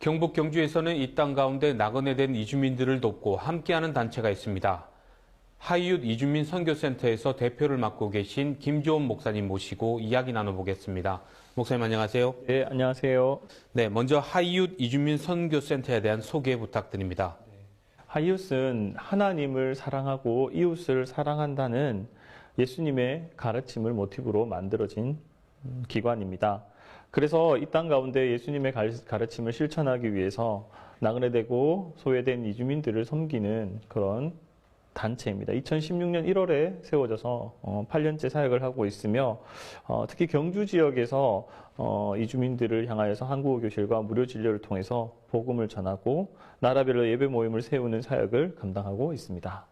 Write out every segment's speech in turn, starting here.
경북 경주에서는 이 땅 가운데 나그네 된 이주민들을 돕고 함께하는 단체가 있습니다. 하이윷 이주민 선교센터에서 대표를 맡고 계신 김조원 목사님 모시고 이야기 나눠보겠습니다. 목사님 안녕하세요. 네, 안녕하세요. 네, 먼저 하이윷 이주민 선교센터에 대한 소개 부탁드립니다. 하이윷은 하나님을 사랑하고 이웃을 사랑한다는 예수님의 가르침을 모티브로 만들어진 기관입니다. 그래서 이 땅 가운데 예수님의 가르침을 실천하기 위해서 나그네 되고 소외된 이주민들을 섬기는 그런 단체입니다. 2016년 1월에 세워져서 8년째 사역을 하고 있으며 특히 경주 지역에서 이주민들을 향하여서 한국어 교실과 무료 진료를 통해서 복음을 전하고 나라별로 예배 모임을 세우는 사역을 감당하고 있습니다.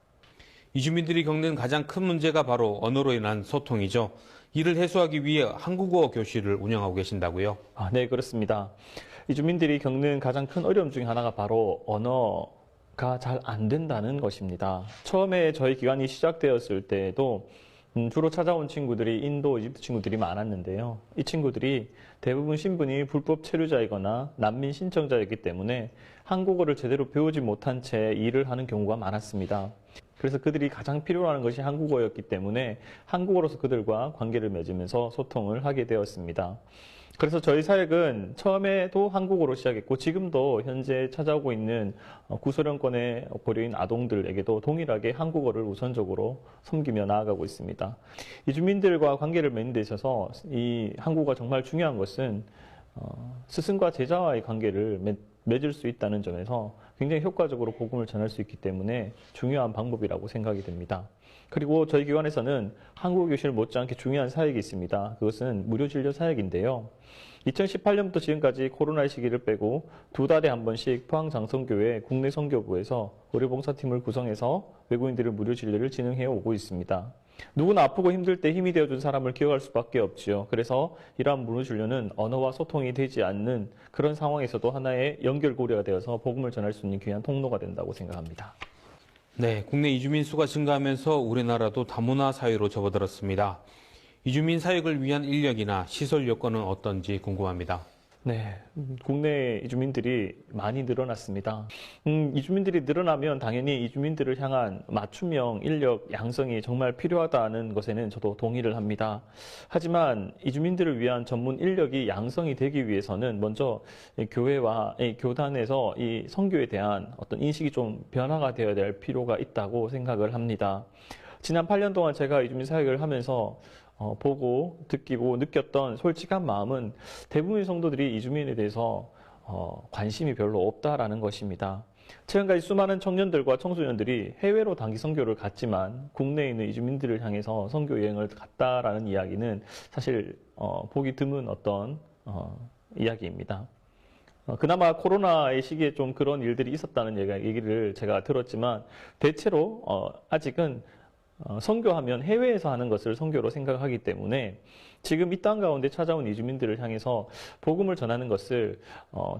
이주민들이 겪는 가장 큰 문제가 바로 언어로 인한 소통이죠. 이를 해소하기 위해 한국어 교실을 운영하고 계신다고요? 네, 그렇습니다. 이주민들이 겪는 가장 큰 어려움 중에 하나가 바로 언어가 잘 안 된다는 것입니다. 처음에 저희 기관이 시작되었을 때에도 주로 찾아온 친구들이 인도, 이집트 친구들이 많았는데요. 이 친구들이 대부분 신분이 불법 체류자이거나 난민 신청자였기 때문에 한국어를 제대로 배우지 못한 채 일을 하는 경우가 많았습니다. 그래서 그들이 가장 필요로 하는 것이 한국어였기 때문에 한국어로서 그들과 관계를 맺으면서 소통을 하게 되었습니다. 그래서 저희 사역은 처음에도 한국어로 시작했고 지금도 현재 찾아오고 있는 구소련권의 고려인 아동들에게도 동일하게 한국어를 우선적으로 섬기며 나아가고 있습니다. 이주민들과 관계를 맺는 데 있어서 이 한국어가 정말 중요한 것은 스승과 제자와의 관계를 맺을 수 있다는 점에서 굉장히 효과적으로 복음을 전할 수 있기 때문에 중요한 방법이라고 생각이 됩니다. 그리고 저희 기관에서는 한국어 교실 못지않게 중요한 사역이 있습니다. 그것은 무료 진료 사역인데요. 2018년부터 지금까지 코로나 시기를 빼고 2달에 한 번씩 포항장성교회 국내 선교부에서 의료봉사팀을 구성해서 외국인들의 무료 진료를 진행해 오고 있습니다. 누구나 아프고 힘들 때 힘이 되어준 사람을 기억할 수밖에 없지요. 그래서 이러한 무료 진료는 언어와 소통이 되지 않는 그런 상황에서도 하나의 연결고리가 되어서 복음을 전할 수 있는 귀한 통로가 된다고 생각합니다. 네, 국내 이주민 수가 증가하면서 우리나라도 다문화 사회로 접어들었습니다. 이주민 사역을 위한 인력이나 시설 여건은 어떤지 궁금합니다. 네, 국내 이주민들이 많이 늘어났습니다. 이주민들이 늘어나면 당연히 이주민들을 향한 맞춤형 인력 양성이 정말 필요하다는 것에는 저도 동의를 합니다. 하지만 이주민들을 위한 전문 인력이 양성이 되기 위해서는 먼저 교회와 교단에서 이 선교에 대한 어떤 인식이 좀 변화가 되어야 될 필요가 있다고 생각을 합니다. 지난 8년 동안 제가 이주민 사역을 하면서 보고 듣기고 느꼈던 솔직한 마음은 대부분의 성도들이 이주민에 대해서 관심이 별로 없다라는 것입니다. 최근까지 수많은 청년들과 청소년들이 해외로 단기 선교를 갔지만 국내에 있는 이주민들을 향해서 선교 여행을 갔다라는 이야기는 사실 보기 드문 어떤 이야기입니다. 그나마 코로나의 시기에 좀 그런 일들이 있었다는 얘기를 제가 들었지만 대체로 아직은 선교하면 해외에서 하는 것을 선교로 생각하기 때문에 지금 이 땅 가운데 찾아온 이주민들을 향해서 복음을 전하는 것을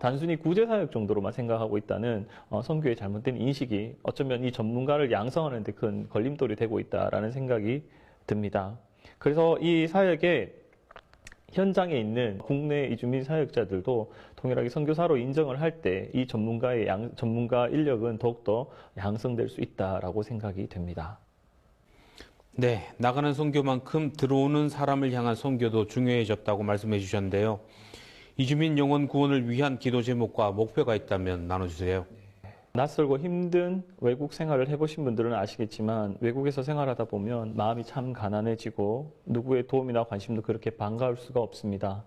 단순히 구제사역 정도로만 생각하고 있다는 선교의 잘못된 인식이 어쩌면 이 전문가를 양성하는 데 큰 걸림돌이 되고 있다라는 생각이 듭니다. 그래서 이 사역에 현장에 있는 국내 이주민 사역자들도 동일하게 선교사로 인정을 할 때 이 전문가 인력은 더욱더 양성될 수 있다라고 생각이 됩니다. 네, 나가는 선교만큼 들어오는 사람을 향한 선교도 중요해졌다고 말씀해 주셨는데요. 이주민 영혼 구원을 위한 기도 제목과 목표가 있다면 나눠주세요. 낯설고 힘든 외국 생활을 해보신 분들은 아시겠지만 외국에서 생활하다 보면 마음이 참 가난해지고 누구의 도움이나 관심도 그렇게 반가울 수가 없습니다.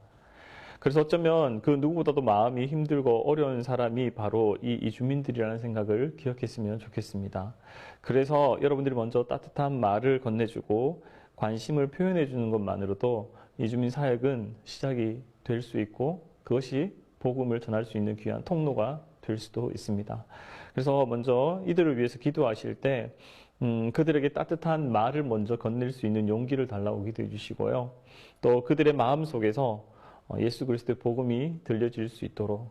그래서 어쩌면 그 누구보다도 마음이 힘들고 어려운 사람이 바로 이 이주민들이라는 생각을 기억했으면 좋겠습니다. 그래서 여러분들이 먼저 따뜻한 말을 건네주고 관심을 표현해주는 것만으로도 이주민 사역은 시작이 될 수 있고 그것이 복음을 전할 수 있는 귀한 통로가 될 수도 있습니다. 그래서 먼저 이들을 위해서 기도하실 때 그들에게 따뜻한 말을 먼저 건넬 수 있는 용기를 달라고 기도해 주시고요. 또 그들의 마음 속에서 예수 그리스도의 복음이 들려질 수 있도록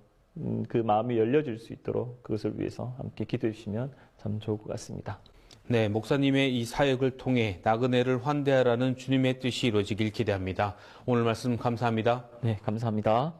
그 마음이 열려질 수 있도록 그것을 위해서 함께 기도해 주시면 참 좋을 것 같습니다. 네, 목사님의 이 사역을 통해 나그네를 환대하라는 주님의 뜻이 이루어지길 기대합니다. 오늘 말씀 감사합니다. 네, 감사합니다.